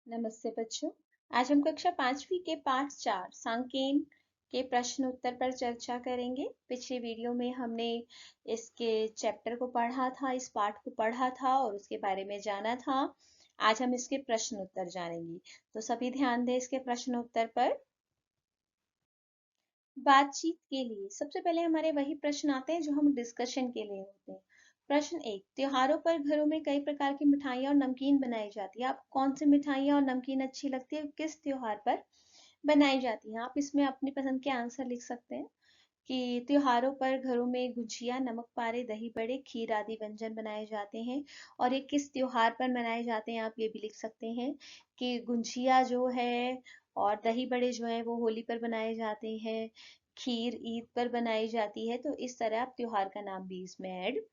नमस्ते बच्चों। आज हम कक्षा 5वीं के पाठ 4 सांकेन के प्रश्न उत्तर पर चर्चा करेंगे। पिछले वीडियो में हमने इसके चैप्टर को पढ़ा था, इस पाठ को पढ़ा था और उसके बारे में जाना था। आज हम इसके प्रश्न उत्तर जानेंगे, तो सभी ध्यान दें इसके प्रश्न उत्तर पर। बातचीत के लिए सबसे पहले हमारे वही प्रश्न आते हैं जो हम डिस्कशन के लिए होते हैं। प्रश्न 1, त्योहारों पर घरों में कई प्रकार की मिठाइयाँ और नमकीन बनाई जाती है। आपको कौन सी मिठाइयाँ और नमकीन अच्छी लगती है, किस त्योहार पर बनाई जाती है? आप इसमें अपनी पसंद के आंसर लिख सकते हैं कि त्योहारों पर घरों में गुजिया, नमक पारे, दही बड़े, खीर आदि व्यंजन बनाए जाते हैं। और ये किस त्योहार पर मनाए जाते हैं, आप ये भी लिख सकते हैं कि गुजिया जो है और दही बड़े जो है वो होली पर बनाए जाते हैं, खीर ईद पर बनाई जाती है। तो इस तरह आप त्योहार का नाम भी इसमें ऐड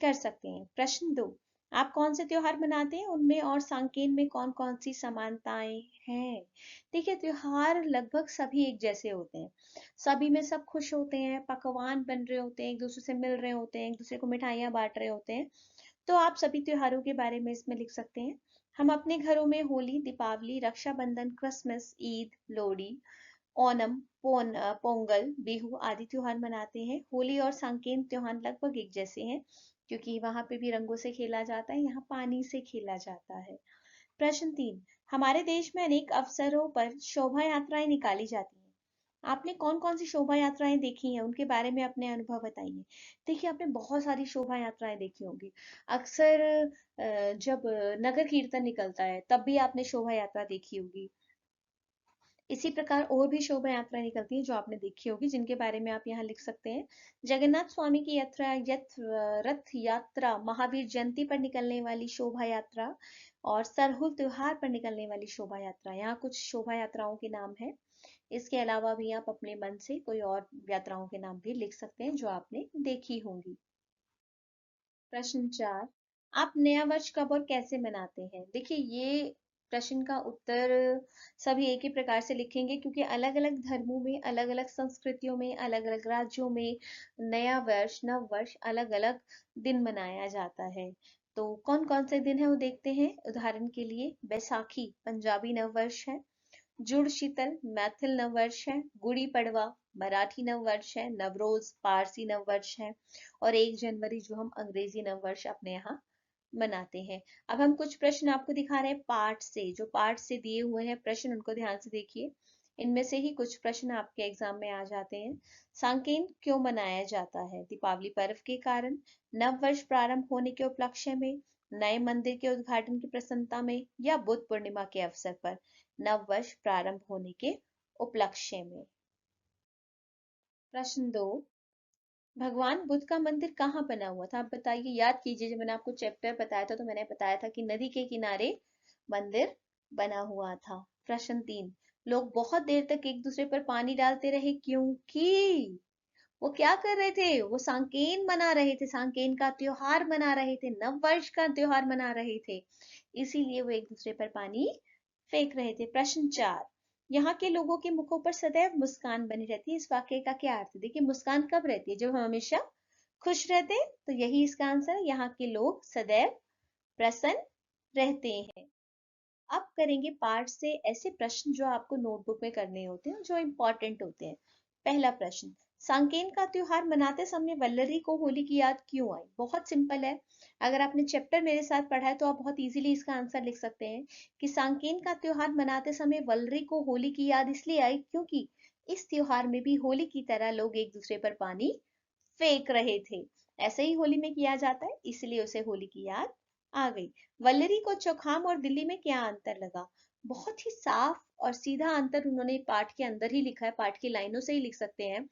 कर सकते हैं। प्रश्न 2, आप कौन से त्योहार मनाते हैं, उनमें और सांकेन में कौन कौन सी समानताएं हैं? देखिए, त्योहार लगभग सभी एक जैसे होते हैं, सभी में सब खुश होते हैं, पकवान बन रहे होते हैं, एक दूसरे से मिल रहे होते हैं, एक दूसरे को मिठाइयाँ बांट रहे होते हैं। तो आप सभी त्योहारों के बारे में इसमें लिख सकते हैं। हम अपने घरों में होली, दीपावली, रक्षाबंधन, क्रिसमस, ईद, लोहड़ी, ओणम, पोंगल, बिहू आदि त्योहार मनाते हैं। होली और सांकेन त्योहार लगभग एक जैसे हैं, क्योंकि वहां पे भी रंगों से खेला जाता है, यहाँ पानी से खेला जाता है। प्रश्न 3, हमारे देश में अनेक अवसरों पर शोभा यात्राएं निकाली जाती हैं। आपने कौन कौन सी शोभा यात्राएं देखी हैं, उनके बारे में अपने अनुभव बताइए। देखिए, आपने बहुत सारी शोभा यात्राएं देखी होंगी। अक्सर जब नगर कीर्तन निकलता है तब भी आपने शोभा यात्रा देखी होगी। इसी प्रकार और भी शोभा यात्रा निकलती है जो आपने देखी होगी, जिनके बारे में आप यहाँ लिख सकते हैं। जगन्नाथ स्वामी की यात्रा, रथ यात्रा, महावीर जयंती पर निकलने वाली शोभा यात्रा और सरहुल त्योहार पर निकलने वाली शोभा यात्रा, यहाँ कुछ शोभा यात्राओं के नाम है। इसके अलावा भी आप अपने मन से कोई और यात्राओं के नाम भी लिख सकते हैं जो आपने देखी होंगी। प्रश्न 4, आप नया वर्ष कब और कैसे मनाते हैं? देखिए, ये प्रश्न का उत्तर सभी एक ही प्रकार से लिखेंगे, क्योंकि अलग अलग धर्मों में, अलग अलग संस्कृतियों में, अलग अलग राज्यों में नया वर्ष, नव वर्ष अलग अलग दिन मनाया जाता है। तो कौन कौन से दिन है वो देखते हैं। उदाहरण के लिए, बैसाखी पंजाबी नव वर्ष है, जुड़ शीतल मैथिल नववर्ष है, गुड़ी पड़वा मराठी नववर्ष है, नवरोज पारसी नववर्ष है और 1 जनवरी जो हम अंग्रेजी नववर्ष अपने यहाँ मनाते हैं। अब हम कुछ प्रश्न आपको दिखा रहे हैं पाठ से, जो पाठ से दिए हुए हैं प्रश्न, उनको ध्यान से देखिए। इनमें से ही कुछ प्रश्न आपके एग्जाम में आ जाते हैं। सांकेन क्यों मनाया जाता है? दीपावली पर्व के कारण, नव वर्ष प्रारंभ होने के उपलक्ष्य में, नए मंदिर के उद्घाटन की प्रसन्नता में या बुद्ध पूर्णिमा के अवसर पर? नव वर्ष प्रारंभ होने के उपलक्ष्य में। प्रश्न 2, भगवान बुद्ध का मंदिर कहाँ बना हुआ था? आप बताइए, याद कीजिए, जब मैंने आपको चैप्टर बताया था तो मैंने बताया था कि नदी के किनारे मंदिर बना हुआ था। प्रश्न 3, लोग बहुत देर तक एक दूसरे पर पानी डालते रहे क्योंकि वो क्या कर रहे थे? वो सांकेन मना रहे थे, सांकेन का त्योहार मना रहे थे, नव वर्ष का त्योहार मना रहे थे, इसीलिए वो एक दूसरे पर पानी फेंक रहे थे। प्रश्न 4, यहाँ के लोगों के मुखों पर सदैव मुस्कान बनी रहती है। इस वाक्य का क्या अर्थ है? देखिए, मुस्कान कब रहती है? जब हम हमेशा खुश रहते हैं, तो यही इसका आंसर है। यहाँ के लोग सदैव प्रसन्न रहते हैं। अब करेंगे पाठ से ऐसे प्रश्न जो आपको नोटबुक में करने होते हैं, जो इंपॉर्टेंट होते हैं। पहला प्रश्न, सांकेन का त्योहार मनाते समय वल्लरी को होली की याद क्यों आई? बहुत सिंपल है। अगर आपने चैप्टर मेरे साथ पढ़ा है तो आप बहुत इजीली इसका आंसर लिख सकते हैं कि सांकेन का त्योहार मनाते समय वल्लरी को होली की याद इसलिए आई क्योंकि इस त्योहार में भी होली की तरह लोग एक दूसरे पर पानी फेंक रहे थे। ऐसे ही होली में किया जाता है, इसलिए उसे होली की याद आ गई। वल्लरी को चौखाम और दिल्ली में क्या अंतर लगा? बहुत ही साफ और सीधा अंतर उन्होंने पाठ के अंदर ही लिखा है, पाठ की लाइनों से ही लिख सकते हैं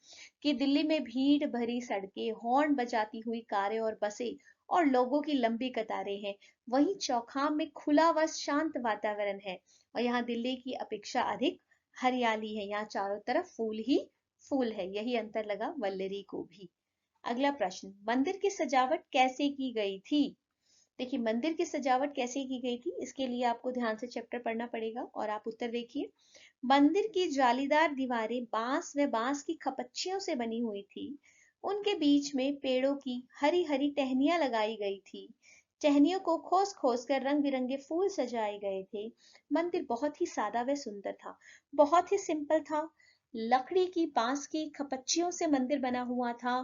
कि दिल्ली में भीड़ भरी सड़कें, हॉर्न बजाती हुई कारें और बसें और लोगों की लंबी कतारें हैं। वहीं चौखाम में खुला व शांत वातावरण है और यहाँ दिल्ली की अपेक्षा अधिक हरियाली है, यहाँ चारों तरफ फूल ही फूल है। यही अंतर लगा वल्लरी को भी। अगला प्रश्न, मंदिर की सजावट कैसे की गई थी? देखिए, मंदिर की सजावट कैसे की गई थी, इसके लिए आपको ध्यान से चैप्टर पढ़ना पड़ेगा और आप उत्तर देखिए। मंदिर की जालीदार दीवारें बांस व बांस की खपच्चियों से बनी हुई थी। उनके बीच में पेड़ों की हरी हरी टहनियां लगाई गई थी। टहनियों को खोस खोस कर रंग बिरंगे फूल सजाए गए थे। मंदिर बहुत ही सादा व सुंदर था, बहुत ही सिंपल था। लकड़ी की बांस की खपच्चियों से मंदिर बना हुआ था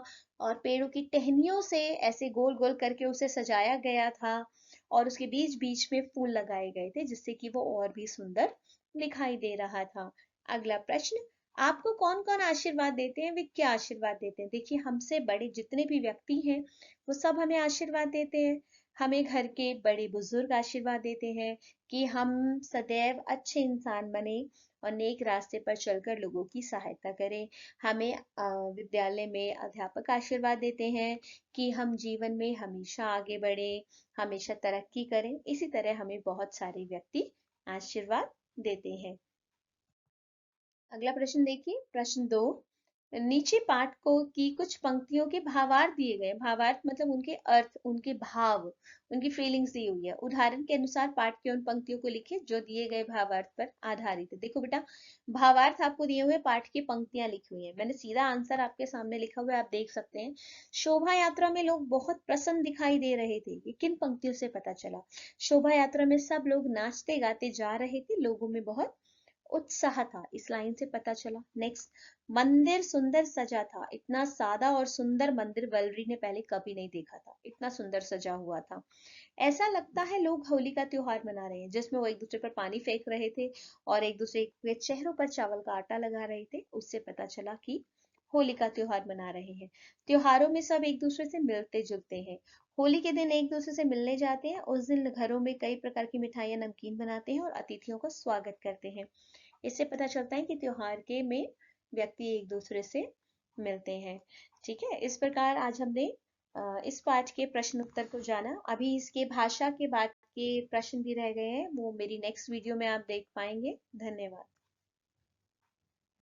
और पेड़ों की टहनियों से ऐसे गोल गोल करके उसे सजाया गया था और उसके बीच बीच में फूल लगाए गए थे जिससे कि वो और भी सुंदर दिखाई दे रहा था। अगला प्रश्न, आपको कौन कौन आशीर्वाद देते हैं, वे क्या आशीर्वाद देते हैं? देखिए, हमसे बड़े जितने भी व्यक्ति हैं वो सब हमें आशीर्वाद देते हैं। हमें घर के बड़े बुजुर्ग आशीर्वाद देते हैं कि हम सदैव अच्छे इंसान बने और नेक रास्ते पर चलकर लोगों की सहायता करें। हमें विद्यालय में अध्यापक आशीर्वाद देते हैं कि हम जीवन में हमेशा आगे बढ़े, हमेशा तरक्की करें। इसी तरह हमें बहुत सारे व्यक्ति आशीर्वाद देते हैं। अगला प्रश्न देखिए, प्रश्न 2। नीचे पाठ को की कुछ पंक्तियों के भावार्थ दिए गए। भावार्थ मतलब उनके अर्थ, उनके भाव, उनकी फीलिंग्स दी हुई है। उदाहरण के अनुसार पाठ की उन पंक्तियों को लिखे जो दिए गए भावार्थ पर आधारित है। देखो बेटा, भावार्थ आपको दिए हुए, पाठ की पंक्तियां लिखी हुई है। मैंने सीधा आंसर आपके सामने लिखा हुआ है, आप देख सकते हैं। शोभा यात्रा में लोग बहुत प्रसन्न दिखाई दे रहे थे, ये किन पंक्तियों से पता चला? शोभा यात्रा में सब लोग नाचते गाते जा रहे थे, लोगों में बहुत उत्साह था, इस लाइन से पता चला। नेक्स्ट, मंदिर सुंदर सजा था। इतना सादा और सुंदर मंदिर वलरी ने पहले कभी नहीं देखा था, इतना सुंदर सजा हुआ था। ऐसा लगता है लोग होली का त्योहार मना रहे हैं, जिसमें वो एक दूसरे पर पानी फेंक रहे थे और एक दूसरे के चेहरों पर चावल का आटा लगा रहे थे। उससे पता चला कि होली का त्योहार मना रहे हैं। त्योहारों में सब एक दूसरे से मिलते जुलते हैं। होली के दिन एक दूसरे से मिलने जाते हैं। उस दिन घरों में कई प्रकार की मिठाइयाँ नमकीन बनाते हैं और अतिथियों का स्वागत करते हैं। इससे पता चलता है कि त्योहार के में व्यक्ति एक दूसरे से मिलते हैं। ठीक है, इस प्रकार आज हमने इस पाठ के प्रश्न उत्तर को जाना। अभी इसके भाषा के बाद के प्रश्न भी रह गए हैं, वो मेरी नेक्स्ट वीडियो में आप देख पाएंगे। धन्यवाद।